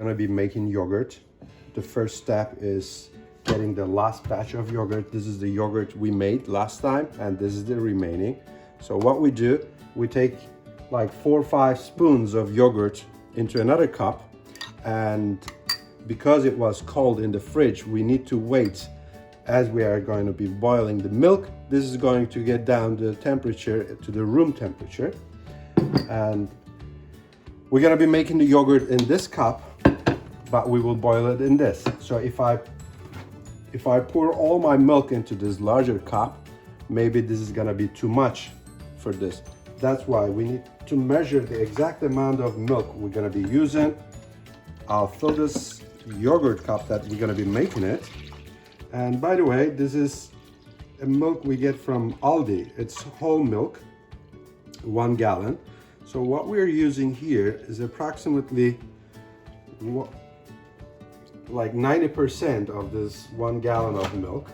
Gonna be making yogurt. The first step is getting the last batch of yogurt. This is the yogurt we made last time, and this is the remaining. So what we do, we take like 4 or 5 spoons of yogurt into another cup, and because it was cold in the fridge, we need to wait as we are going to be boiling the milk. This is going to get down the temperature to the room temperature, and we're going to be making the yogurt in this cup, but we will boil it in this. So if I pour all my milk into this larger cup, maybe this is going to be too much for this. That's why we need to measure the exact amount of milk we're going to be using. I'll fill this yogurt cup that we're going to be making it. And by the way, this is a milk we get from Aldi. It's whole milk, 1 gallon. So what we're using here is approximately like 90% of this 1 gallon of milk.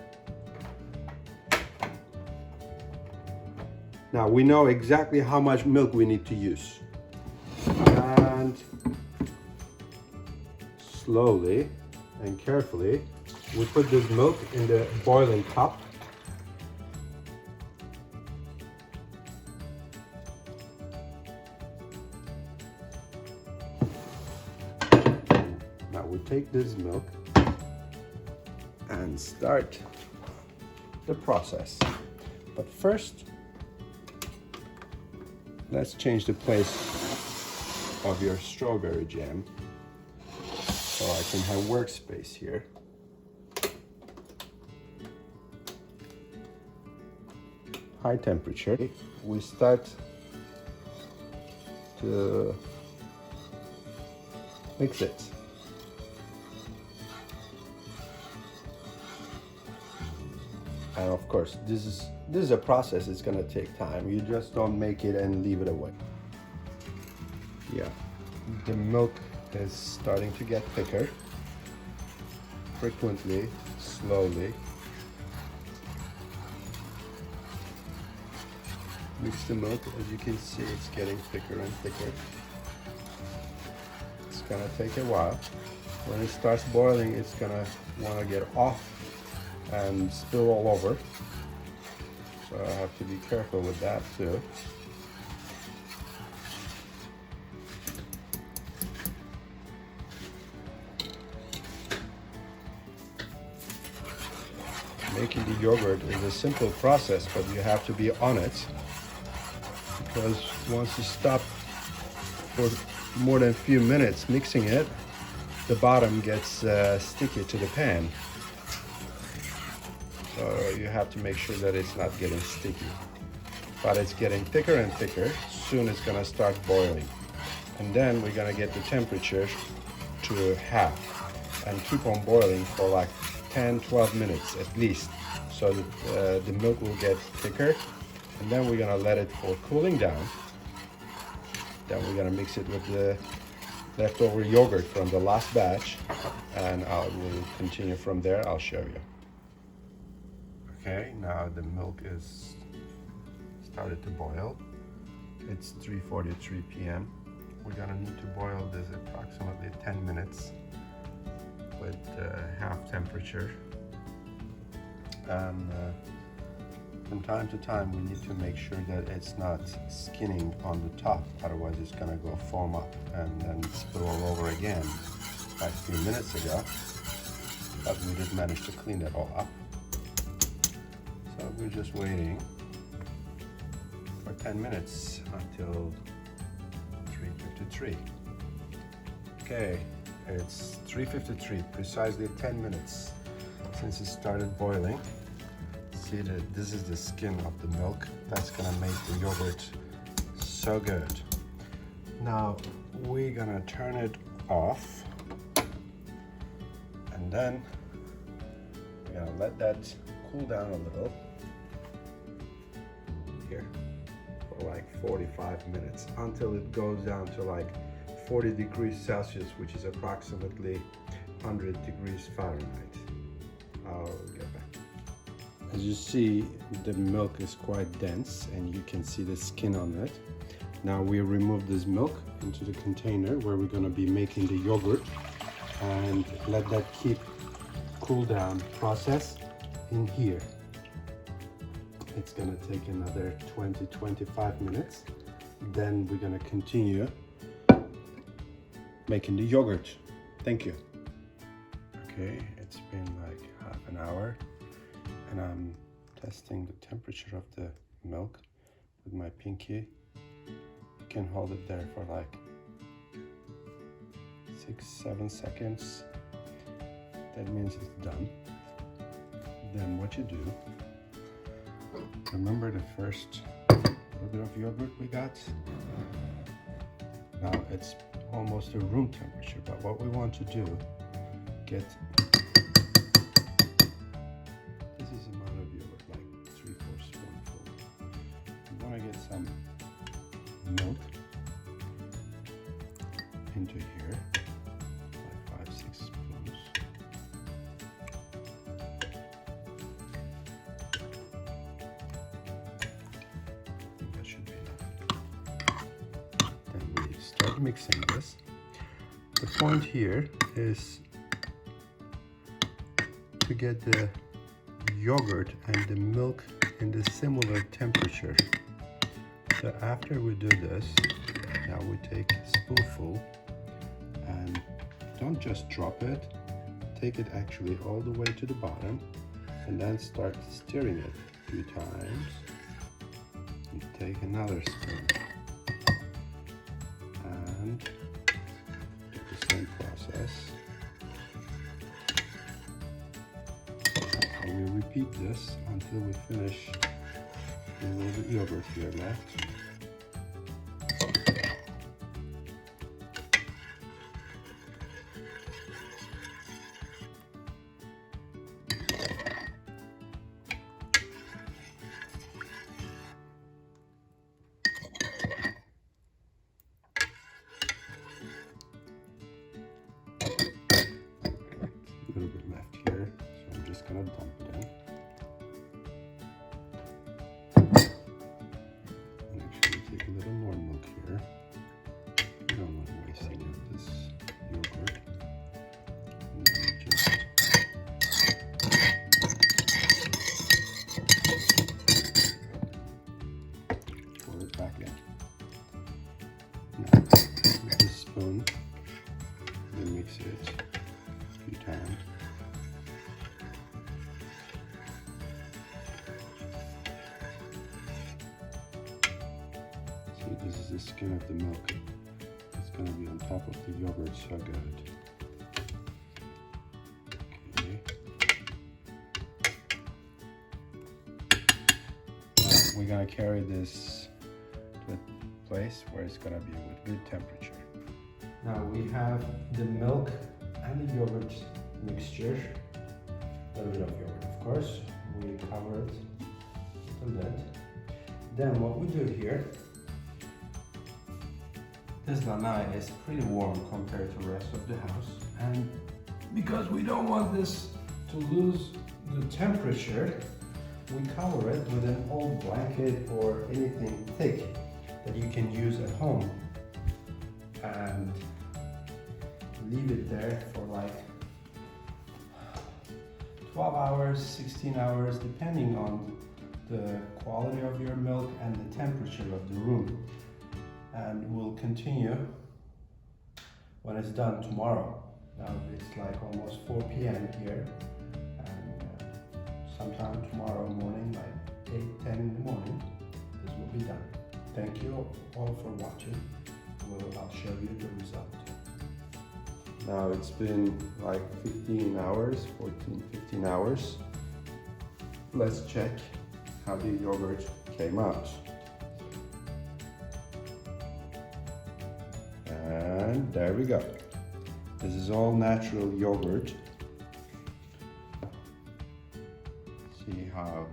Now we know exactly how much milk we need to use. And slowly and carefully, we put this milk in the boiling cup. Now we take this milk and start the process. But first, let's change the place of your strawberry jam so I can have workspace here. High temperature. We start to mix it. And of course, this is a process. It's gonna take time. You just don't make it and leave it away. Yeah, the milk is starting to get thicker. Frequently, slowly. Mix the milk. As you can see, it's getting thicker and thicker. It's gonna take a while. When it starts boiling, it's gonna wanna get off and spill all over. So I have to be careful with that too. Making the yogurt is a simple process, but you have to be on it, because once you stop for more than a few minutes mixing it, the bottom gets sticky to the pan. So you have to make sure that it's not getting sticky. But it's getting thicker and thicker. Soon it's gonna start boiling. And then we're gonna get the temperature to half and keep on boiling for like 10-12 minutes at least, so that the milk will get thicker. And then we're gonna let it for cooling down. Then we're gonna mix it with the leftover yogurt from the last batch, and I will continue from there. I'll show you. Okay, now the milk is started to boil. It's 3:43 p.m. We're gonna need to boil this approximately 10 minutes with half temperature. And from time to time we need to make sure that it's not skinning on the top, otherwise it's gonna go foam up and then spill all over again like a few minutes ago. But we did manage to clean that all up. So we're just waiting for 10 minutes until 3:53. Okay, it's 3:53, precisely 10 minutes since it started boiling. See that this is the skin of the milk. That's gonna make the yogurt so good. Now we're gonna turn it off, and then we're gonna let that cool down a little here for like 45 minutes until it goes down to like 40 degrees Celsius, which is approximately 100 degrees Fahrenheit. I'll get back. As you see, the milk is quite dense and you can see the skin on it. Now we remove this milk into the container where we're going to be making the yogurt. and let that keep cool down process in here. It's gonna take another 20-25 minutes. Then we're gonna continue making the yogurt. Thank you. Okay, it's been like half an hour and I'm testing the temperature of the milk with my pinky. You can hold it there for like 6-7 seconds. That means it's done. Then what you do, remember the first little bit of yogurt we got? Now it's almost a room temperature, but what we want to do, get this is amount of yogurt, like 3-4 spoonfuls. You want to get some milk into here, like 5-6 spoons. I think that should be enough. Then we start mixing this. The point here is to get the yogurt and the milk in the similar temperature. So after we do this, now we take a spoonful and don't just drop it, take it actually all the way to the bottom and then start stirring it a few times. And take another spoon and do the same process. And we repeat this until we finish the little yogurt here left. A little bit left here, so I'm just gonna dump it in. And actually take a little more milk here. You don't want to waste any of this yogurt. And then just pour it back in. Now, with this spoon, we mix it a few times. See, this is the skin of the milk. It's going to be on top of the yogurt, so good. Okay. Now we're going to carry this to a place where it's going to be with good temperature. Now we have the milk and the yogurt mixture. A little bit of yogurt, of course. We cover it with the lid. Then what we do here, this lanai is pretty warm compared to the rest of the house. And because we don't want this to lose the temperature, we cover it with an old blanket or anything thick that you can use at home. And leave it there for like 12 hours, 16 hours, depending on the quality of your milk and the temperature of the room. And we'll continue when it's done tomorrow. Now it's like almost 4 p.m. here, and sometime tomorrow morning, like 8-10 in the morning, this will be done. Thank you all for watching. I'll show you the result. Now it's been like 15 hours, 15 hours. Let's check how the yogurt came out. And there we go. This is all natural yogurt. See how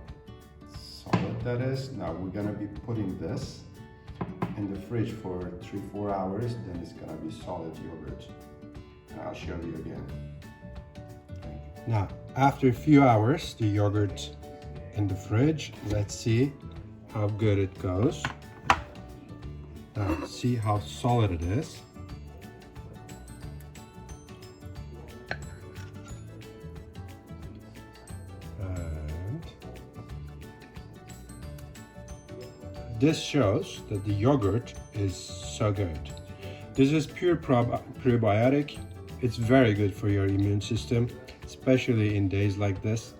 solid that is? Now we're gonna be putting this in the fridge for 3-4 hours, then it's gonna be solid yogurt. And I'll show you again. Now, after a few hours, the yogurt in the fridge, let's see how good it goes. Now, see how solid it is. this shows that the yogurt is so good. This is pure probiotic. It's very good for your immune system, especially in days like this.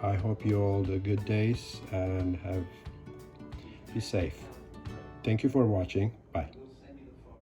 I hope you all the good days and be safe. Thank you for watching. Bye.